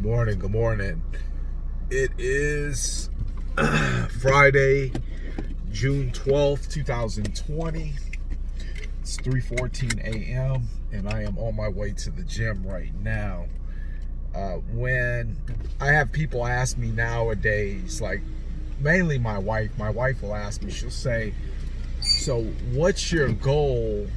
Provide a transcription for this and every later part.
morning. Good morning. It is Friday, June 12th, 2020. It's 3:14 a.m. and I am on my way to the gym right now. When I have people ask me nowadays, like mainly my wife will ask me, she'll say, so what's your goal?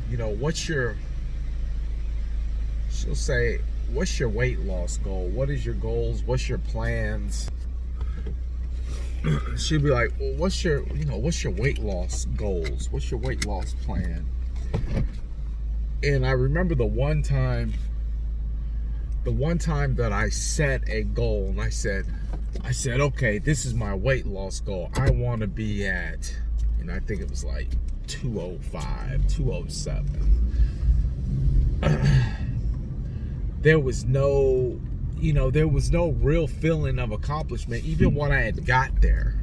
She'll say, what's your weight loss goal? What is your goals? What's your plans? She'll be like, well, what's your weight loss goals? What's your weight loss plan? And I remember the one time that I set a goal and I said, okay, this is my weight loss goal. I want to be at, I think it was like 205, 207. There was no real feeling of accomplishment even when I had got there,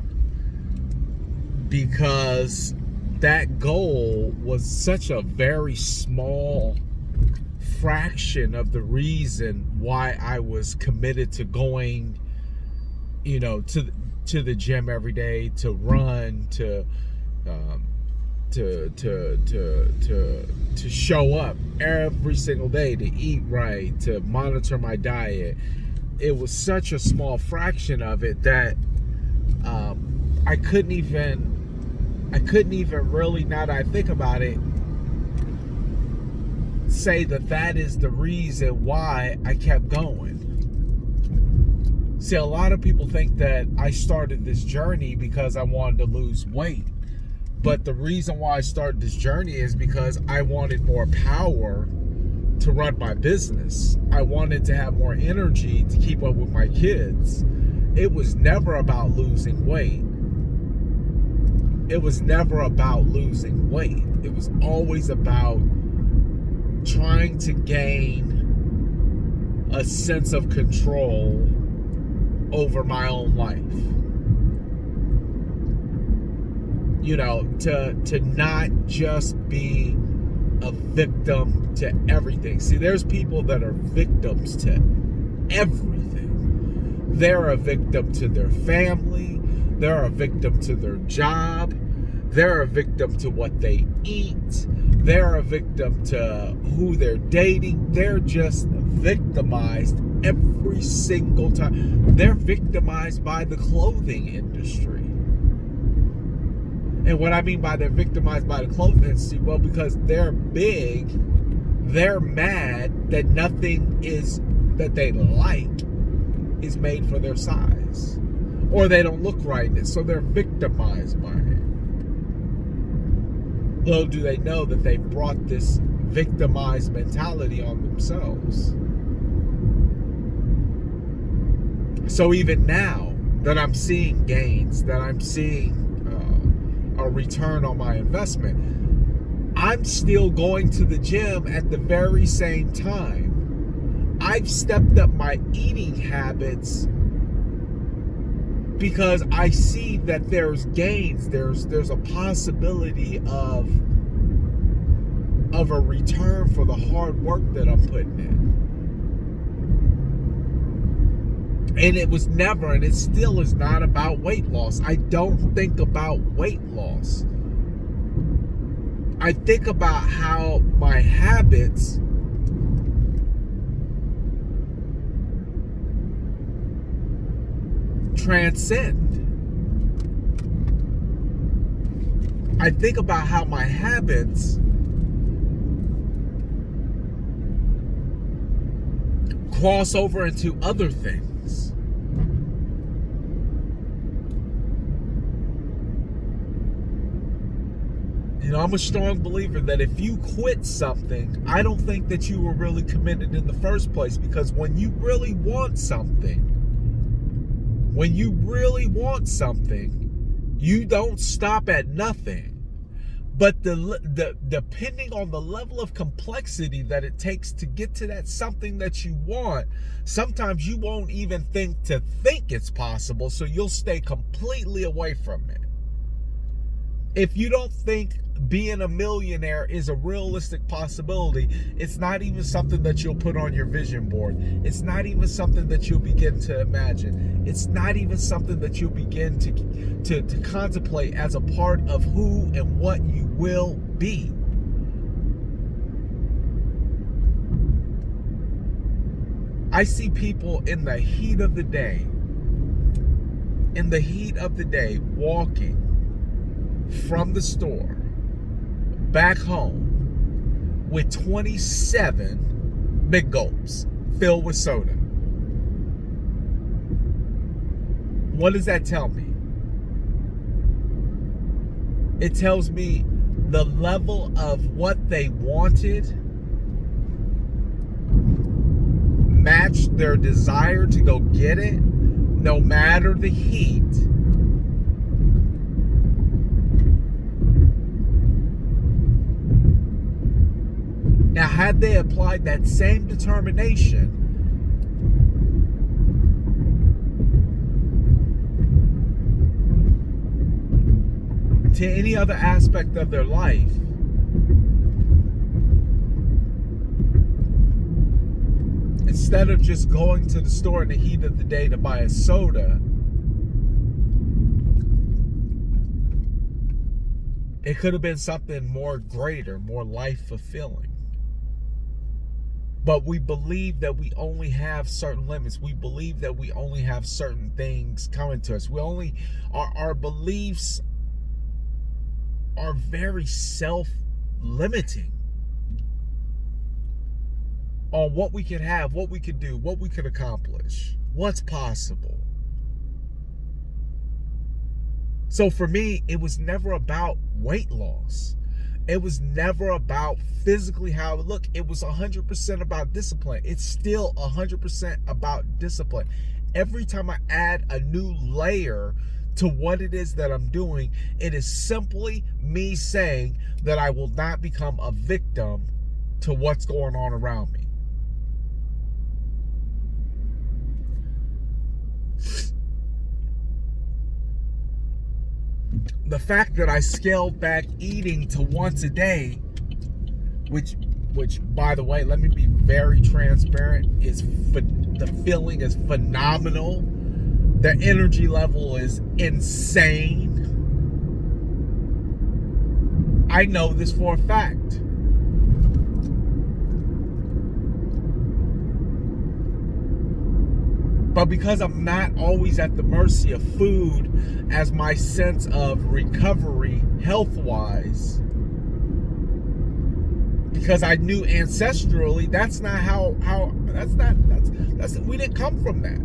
because that goal was such a very small fraction of the reason why I was committed to going, to the gym every day, to run, to show up every single day, to eat right, to monitor my diet. It was such a small fraction of it that I couldn't even really, now that I think about it, say that is the reason why I kept going. See, a lot of people think that I started this journey because I wanted to lose weight. But the reason why I started this journey is because I wanted more power to run my business. I wanted to have more energy to keep up with my kids. It was never about losing weight. It was never about losing weight. It was always about trying to gain a sense of control over my own life. To not just be a victim to everything. See, there's people that are victims to everything. They're a victim to their family. They're a victim to their job. They're a victim to what they eat. They're a victim to who they're dating. They're just victimized every single time. They're victimized by the clothing industry. And what I mean by they're victimized by the clothing industry, well, because they're big, they're mad that nothing is that they like is made for their size, or they don't look right, so they're victimized by it. Little do they know that they've brought this victimized mentality on themselves. So even now that I'm seeing gains, that I'm seeing a return on my investment, I'm still going to the gym at the very same time. I've stepped up my eating habits because I see that there's gains, there's a possibility of a return for the hard work that I'm putting in. And it was never, and it still is not about weight loss. I don't think about weight loss. I think about how my habits transcend. I think about how my habits cross over into other things. I'm a strong believer that if you quit something, I don't think that you were really committed in the first place, because when you really want something, you don't stop at nothing. But depending on the level of complexity that it takes to get to that something that you want, sometimes you won't even think it's possible, so you'll stay completely away from it. If you don't think being a millionaire is a realistic possibility, it's not even something that you'll put on your vision board. It's not even something that you'll begin to imagine. It's not even something that you'll begin to contemplate as a part of who and what you will be. I see people in the heat of the day, walking from the store back home with 27 big gulps filled with soda. What does that tell me? It tells me the level of what they wanted matched their desire to go get it, no matter the heat. Now, had they applied that same determination to any other aspect of their life, instead of just going to the store in the heat of the day to buy a soda, it could have been something more greater, more life-fulfilling. But we believe that we only have certain limits. We believe that we only have certain things coming to us. Our beliefs are very self-limiting on what we could have, what we could do, what we could accomplish, what's possible. So for me, it was never about weight loss. It was never about physically how it looked. It was 100% about discipline. It's still 100% about discipline. Every time I add a new layer to what it is that I'm doing, it is simply me saying that I will not become a victim to what's going on around me. The fact that I scaled back eating to once a day, which by the way, let me be very transparent, the feeling is phenomenal. The energy level is insane. I know this for a fact. But because I'm not always at the mercy of food as my sense of recovery health-wise, because I knew ancestrally we didn't come from that.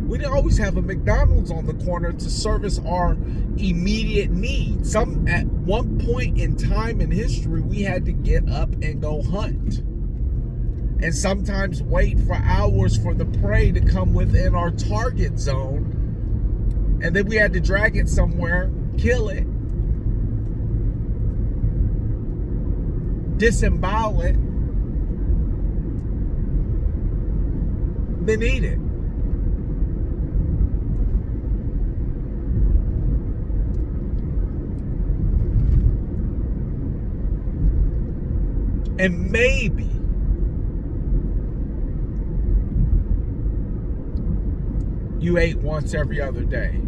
We didn't always have a McDonald's on the corner to service our immediate needs. At one point in time in history, we had to get up and go hunt. And sometimes wait for hours for the prey to come within our target zone. And then we had to drag it somewhere, kill it, disembowel it, then eat it. And maybe you ate once every other day.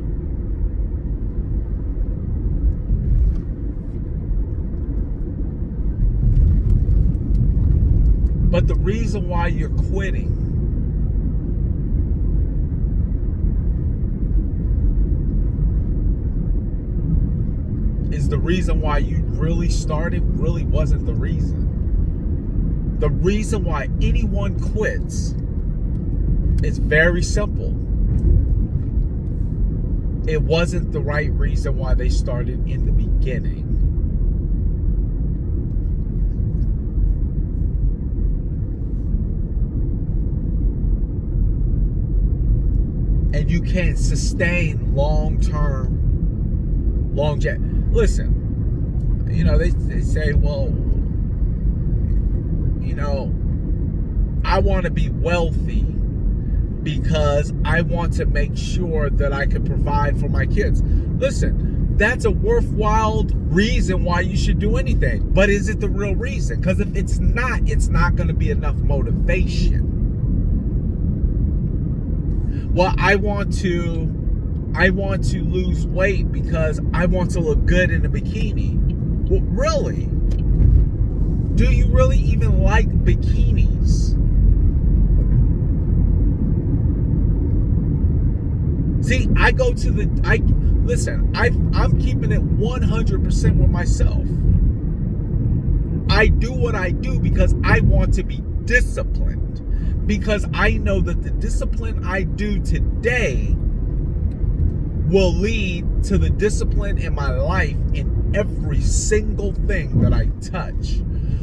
But the reason why you're quitting is the reason why you really started really wasn't the reason. The reason why anyone quits is very simple. It wasn't the right reason why they started in the beginning. And you can't sustain long-term longevity. Listen, they say, well, I want to be wealthy because I want to make sure that I can provide for my kids. Listen, that's a worthwhile reason why you should do anything. But is it the real reason? Because if it's not going to be enough motivation. Well, I want to lose weight because I want to look good in a bikini. Well, really? Do you really even like bikinis? See, I'm keeping it 100% with myself. I do what I do because I want to be disciplined. Because I know that the discipline I do today will lead to the discipline in my life in every single thing that I touch.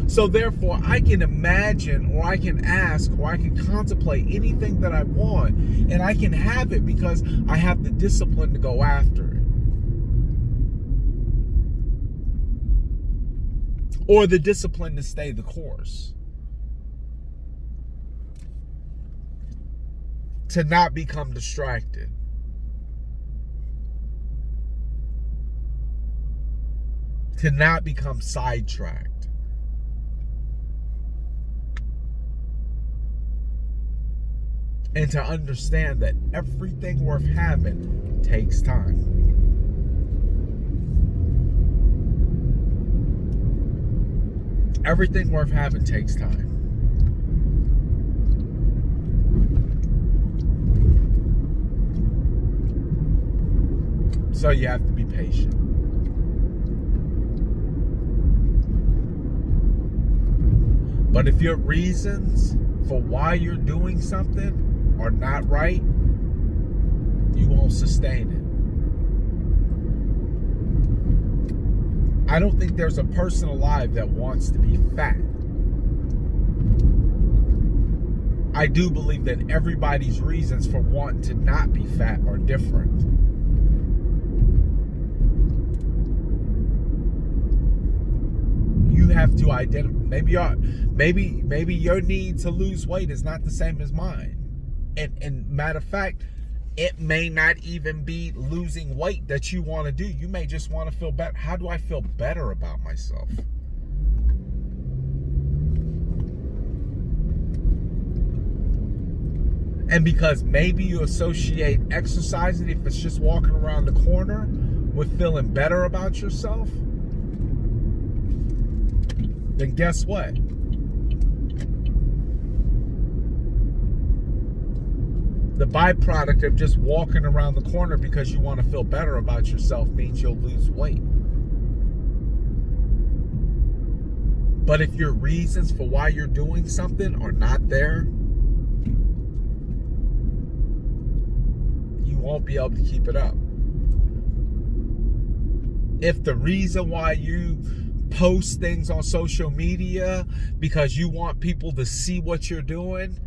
So therefore, I can imagine, or I can ask, or I can contemplate anything that I want, and I can have it because I have the discipline to go after it. Or the discipline to stay the course. To not become distracted. To not become sidetracked. And to understand that everything worth having takes time. Everything worth having takes time. So you have to be patient. But if your reasons for why you're doing something are not right, you won't sustain it. I don't think there's a person alive that wants to be fat. I do believe that everybody's reasons for wanting to not be fat are different. You have to identify. Maybe your need to lose weight is not the same as mine. And matter of fact, it may not even be losing weight that you want to do. You may just want to feel better. How do I feel better about myself? And because maybe you associate exercising, if it's just walking around the corner, with feeling better about yourself, then guess what? The byproduct of just walking around the corner because you want to feel better about yourself means you'll lose weight. But if your reasons for why you're doing something are not there, you won't be able to keep it up. If the reason why you post things on social media because you want people to see what you're doing,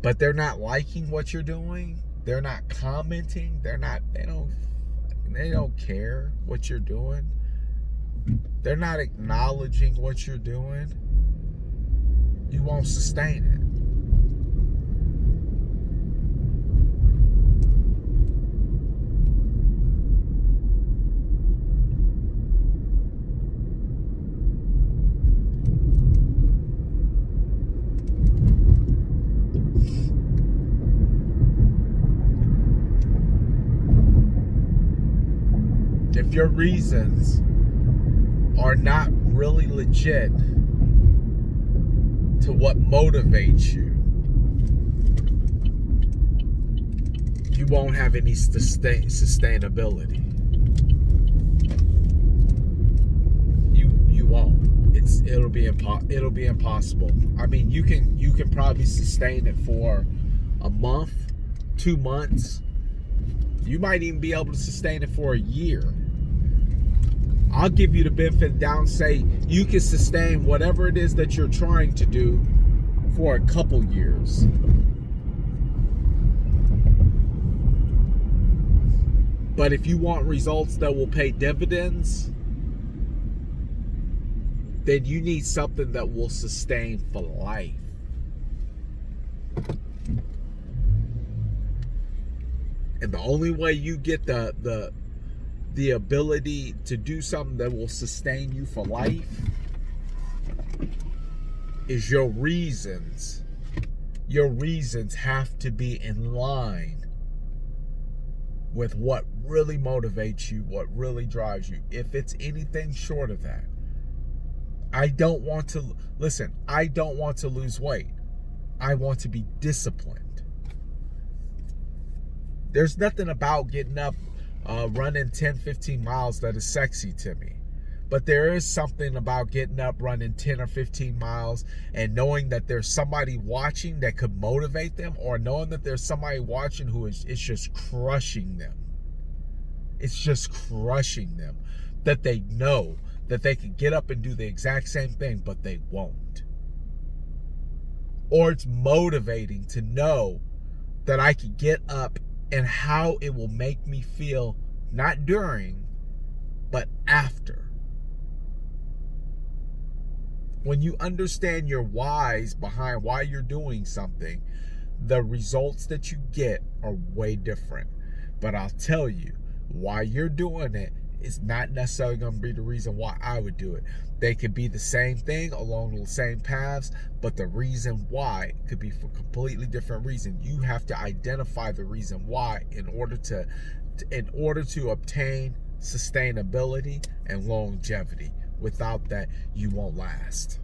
but they're not liking what you're doing, they're not commenting, they don't care what you're doing, they're not acknowledging what you're doing, you won't sustain it. If your reasons are not really legit to what motivates you, you won't have any sustainability. You won't. It'll be impossible. I mean, you can probably sustain it for a month, 2 months. You might even be able to sustain it for a year. I'll give you the benefit of the doubt and say you can sustain whatever it is that you're trying to do for a couple years. But if you want results that will pay dividends, then you need something that will sustain for life. And the only way you get the the ability to do something that will sustain you for life is your reasons. Your reasons have to be in line with what really motivates you, what really drives you. If it's anything short of that, I don't want to lose weight. I want to be disciplined. There's nothing about getting up, running 10, 15 miles that is sexy to me. But there is something about getting up, running 10 or 15 miles and knowing that there's somebody watching that could motivate them, or knowing that there's somebody watching who is just crushing them. It's just crushing them. That they know that they can get up and do the exact same thing, but they won't. Or it's motivating to know that I can get up and how it will make me feel, not during, but after. When you understand your whys behind why you're doing something, the results that you get are way different. But I'll tell you, why you're doing it is not necessarily going to be the reason why I would do it. They could be the same thing along the same paths, but the reason why could be for a completely different reason. You have to identify the reason why in order to obtain sustainability and longevity. Without that, you won't last.